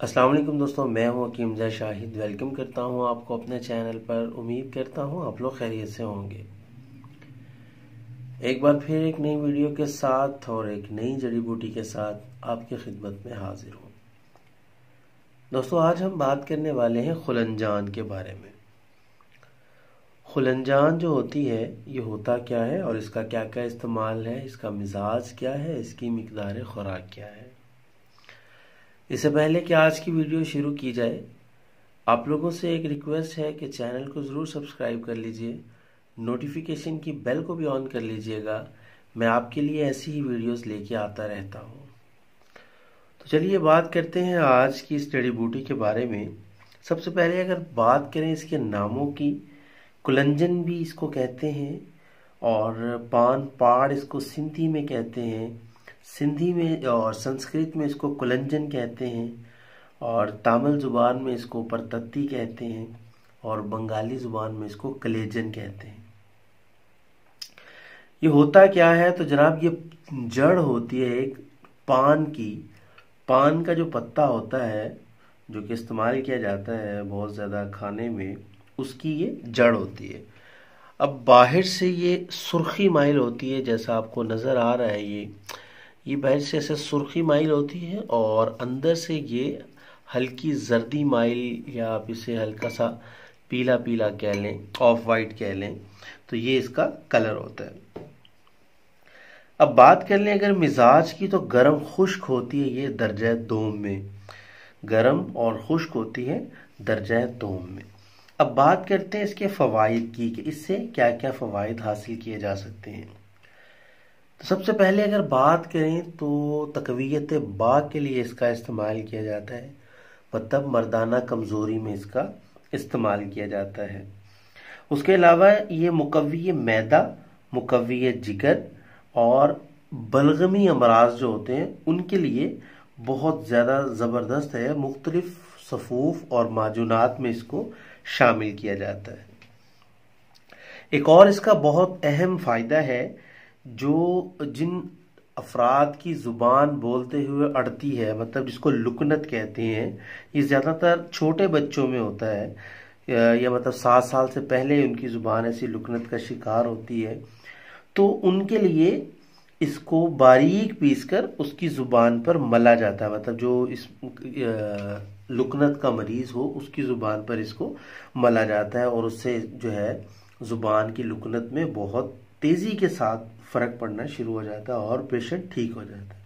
अस्सलाम वालेकुम दोस्तों, मैं हूं हकीम शाहिद। वेलकम करता हूं आपको अपने चैनल पर। उम्मीद करता हूं आप लोग खैरियत से होंगे। एक बार फिर एक नई वीडियो के साथ और एक नई जड़ी बूटी के साथ आपकी खिदमत में हाजिर हूं। दोस्तों, आज हम बात करने वाले हैं खुलंजान के बारे में। खुलंजान जो होती है, ये होता क्या है और इसका क्या क्या इस्तेमाल है, इसका मिजाज क्या है, इसकी मिकदार खुराक क्या है। इससे पहले कि आज की वीडियो शुरू की जाए, आप लोगों से एक रिक्वेस्ट है कि चैनल को ज़रूर सब्सक्राइब कर लीजिए, नोटिफिकेशन की बेल को भी ऑन कर लीजिएगा। मैं आपके लिए ऐसी ही वीडियोस लेके आता रहता हूँ। तो चलिए बात करते हैं आज की इस जड़ी बूटी के बारे में। सबसे पहले अगर बात करें इसके नामों की, कुलंजन भी इसको कहते हैं और पान पाड़ इसको सिंधी में कहते हैं। सिंधी में और संस्कृत में इसको कुलंजन कहते हैं और तामिल ज़ुबान में इसको परतत्ती कहते हैं और बंगाली ज़ुबान में इसको कलेजन कहते हैं। ये होता क्या है तो जनाब, ये जड़ होती है एक पान की। पान का जो पत्ता होता है, जो कि इस्तेमाल किया जाता है बहुत ज़्यादा खाने में, उसकी ये जड़ होती है। अब बाहर से ये सुर्खी माइल होती है, जैसा आपको नज़र आ रहा है। ये बाहर से ऐसे सुर्खी माइल होती है और अंदर से ये हल्की जर्दी माइल, या आप इसे हल्का सा पीला पीला कह लें, ऑफ वाइट कह लें, तो ये इसका कलर होता है। अब बात कर लें अगर मिजाज की, तो गर्म खुश्क होती है ये दर्जा दोम में। गर्म और खुश्क होती है दर्जा दोम में। अब बात करते हैं इसके फ़वाइद की कि इससे क्या क्या फ़वाइद हासिल किए जा सकते हैं। तो सबसे पहले अगर बात करें तो तकवीयत बा के लिए इसका इस्तेमाल किया जाता है, मतलब मर्दाना कमज़ोरी में इसका इस्तेमाल किया जाता है। उसके अलावा ये मुकव्वी मैदा, मुकव्वी जिगर और बलगमी अमराज जो होते हैं उनके लिए बहुत ज़्यादा ज़बरदस्त है। मुख्तलिफ सफ़ूफ और माजूनात में इसको शामिल किया जाता है। एक और इसका बहुत अहम फ़ायदा है, जो जिन अफराद की ज़ुबान बोलते हुए अड़ती है, मतलब जिसको लुकनत कहते हैं, ये ज़्यादातर छोटे बच्चों में होता है, या मतलब 7 साल से पहले उनकी ज़ुबान ऐसी लुकनत का शिकार होती है। तो उनके लिए इसको बारीक पीसकर उसकी ज़ुबान पर मला जाता है, मतलब जो इस लुकनत का मरीज़ हो उसकी ज़ुबान पर इसको मला जाता है और उससे जो है ज़ुबान की लुकनत में बहुत तेज़ी के साथ फ़र्क पड़ना शुरू हो जाता है और पेशेंट ठीक हो जाता है।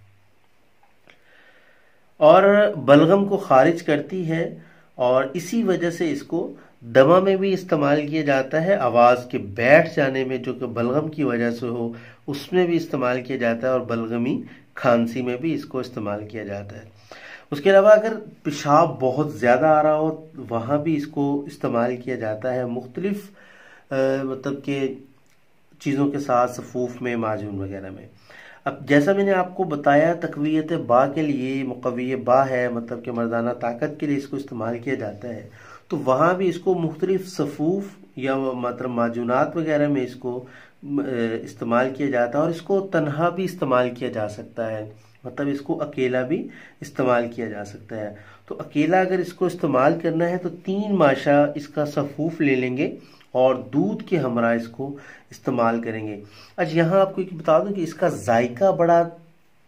और बलगम को खारिज करती है और इसी वजह से इसको दमा में भी इस्तेमाल किया जाता है। आवाज़ के बैठ जाने में, जो कि बलगम की वजह से हो, उसमें भी इस्तेमाल किया जाता है और बलगमी खांसी में भी इसको इस्तेमाल किया जाता है। उसके अलावा अगर पेशाब बहुत ज़्यादा आ रहा हो, वहाँ भी इसको इस्तेमाल किया जाता है मुख्तलिफ मतलब के चीज़ों के साथ, सफ़ूफ में, माजून वगैरह में। अब जैसा मैंने आपको बताया, तकवीयत बा के लिए मुकव्वी बा है, मतलब कि मर्दाना ताकत के लिए इसको इस्तेमाल किया जाता है। तो वहाँ भी इसको मुख्तलिफ सफ़ूफ या मतलब माजूनात वगैरह में इसको इस्तेमाल किया जाता है और इसको तन्हा भी इस्तेमाल किया जा सकता है, मतलब इसको अकेला भी इस्तेमाल किया जा सकता है। तो अकेला अगर इसको इस्तेमाल करना है तो 3 माशा इसका सफ़ूफ ले लेंगे और दूध के हमरा इसको इस्तेमाल करेंगे। अच्छा, यहाँ आपको एक बता दूं कि इसका जायका बड़ा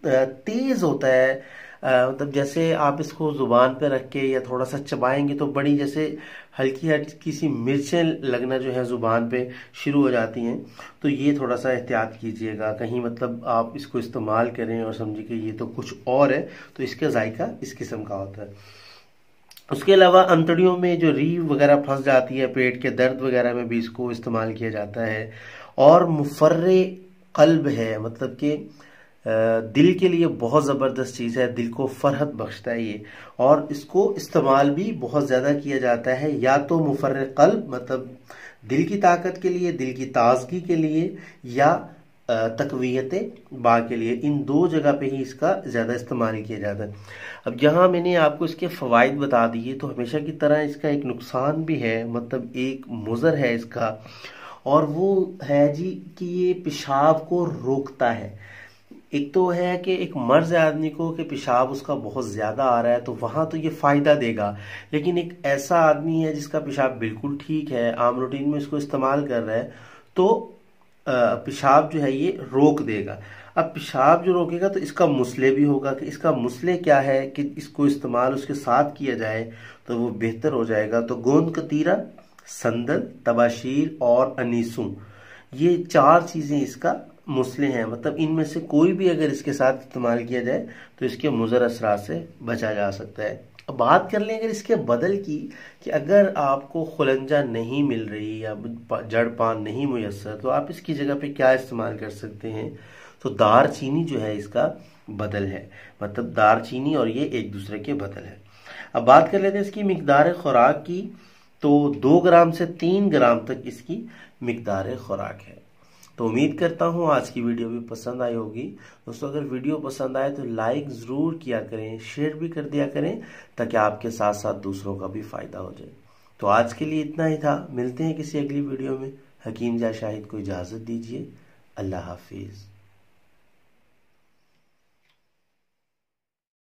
तेज़ होता है। मतलब जैसे आप इसको ज़ुबान पे रख के या थोड़ा सा चबाएंगे तो बड़ी जैसे हल्की हल्की सी मिर्चें लगना जो है ज़ुबान पे शुरू हो जाती हैं। तो ये थोड़ा सा एहतियात कीजिएगा, कहीं मतलब आप इसको इस्तेमाल करें और समझिए कि ये तो कुछ और है, तो इसका जायका इस किस्म का होता है। उसके अलावा अंतड़ियों में जो रीढ़ वगैरह फंस जाती है, पेट के दर्द वगैरह में भी इसको इस्तेमाल किया जाता है। और मुफर्रे कल्ब है, मतलब कि दिल के लिए बहुत ज़बरदस्त चीज़ है, दिल को फरहत बख्शता है ये। और इसको इस्तेमाल भी बहुत ज़्यादा किया जाता है, या तो मुफर्रे कल्ब मतलब दिल की ताकत के लिए, दिल की ताजगी के लिए, या तकवीयत बा के लिए। इन 2 जगह पे ही इसका ज़्यादा इस्तेमाल किया जाता है। अब यहाँ मैंने आपको इसके फ़वाइद बता दिए, तो हमेशा की तरह इसका एक नुकसान भी है, मतलब एक मुज़र है इसका, और वो है जी कि ये पेशाब को रोकता है। एक तो है कि एक मर्ज आदमी को कि पेशाब उसका बहुत ज़्यादा आ रहा है तो वहाँ तो ये फ़ायदा देगा, लेकिन एक ऐसा आदमी है जिसका पेशाब बिल्कुल ठीक है, आम रूटीन में इसको इस्तेमाल कर रहा है, तो पेशाब जो है ये रोक देगा। अब पेशाब जो रोकेगा तो इसका मुसले भी होगा, कि इसका मुसले क्या है कि इसको इस्तेमाल उसके साथ किया जाए तो वो बेहतर हो जाएगा। तो गोंद कतीरा, संदल, तबाशीर और अनीसू, ये 4 चीज़ें इसका मुसले हैं। मतलब इनमें से कोई भी अगर इसके साथ इस्तेमाल किया जाए तो इसके मुज़र असरात से बचा जा सकता है। अब बात कर लें अगर इसके बदल की, कि अगर आपको खुलंजा नहीं मिल रही या जड़ पान नहीं मुयस्सर, तो आप इसकी जगह पे क्या इस्तेमाल कर सकते हैं। तो दार चीनी जो है इसका बदल है, मतलब दार चीनी और ये एक दूसरे के बदल है। अब बात कर लेते हैं इसकी मिकदार खुराक की। तो 2 ग्राम से 3 ग्राम तक इसकी मिकदार खुराक है। तो उम्मीद करता हूँ आज की वीडियो भी पसंद आई होगी। दोस्तों अगर वीडियो पसंद आए तो लाइक ज़रूर किया करें, शेयर भी कर दिया करें, ताकि आपके साथ साथ दूसरों का भी फ़ायदा हो जाए। तो आज के लिए इतना ही था, मिलते हैं किसी अगली वीडियो में। हकीम जा शाहिद को इजाज़त दीजिए। अल्लाह हाफिज़।